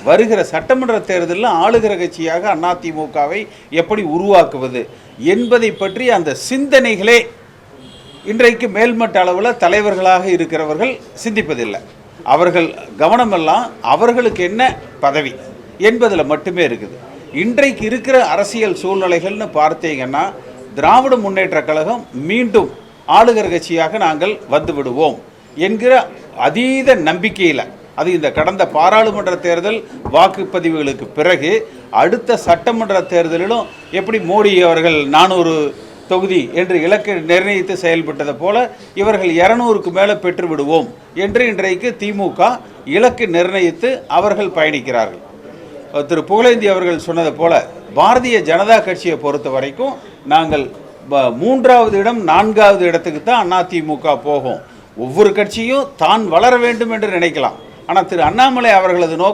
வருகிற சட்டமன்ற தேர்தலில் ஆளுகிற கட்சியாக அதிமுகவை எப்படி உருவாக்குவது என்பதை பற்றி அந்த சிந்தனைகளே இன்றைக்கு மேல்மட்ட அளவில் தலைவர்களாக இருக்கிறவர்கள் சிந்திப்பதில்லை. அவர்கள் கவனமெல்லாம் அவர்களுக்கு என்ன பதவி என்பதில் மட்டுமே இருக்குது. இன்றைக்கு இருக்கிற அரசியல் சூழ்நிலைகள்னு பார்த்தீங்கன்னா திராவிட முன்னேற்ற கழகம் மீண்டும் ஆளுகிற கட்சியாக நாங்கள் வந்து விடுவோம் என்கிற அதீத நம்பிக்கையில், அது இந்த கடந்த பாராளுமன்ற தேர்தல் வாக்குப்பதிவுகளுக்கு பிறகு அடுத்த சட்டமன்ற தேர்தலிலும் எப்படி மோடி அவர்கள் 400 தொகுதி என்று இலக்கை நிர்ணயித்து செயல்பட்டதை போல இவர்கள் 200க்கு மேலே பெற்று விடுவோம் என்று இன்றைக்கு திமுக இலக்கு நிர்ணயித்து அவர்கள் பயணிக்கிறார்கள். திரு புகழேந்தி அவர்கள் சொன்னதை போல பாரதிய ஜனதா கட்சியை பொறுத்த வரைக்கும் நாங்கள் 3வது இடம் 4வது இடத்துக்கு தான் அதிமுக போகும். ஒவ்வொரு கட்சியும் தான் வளர வேண்டும் என்று நினைக்கலாம். ஆனால் திரு அண்ணாமலை அவர்களது நோக்கம்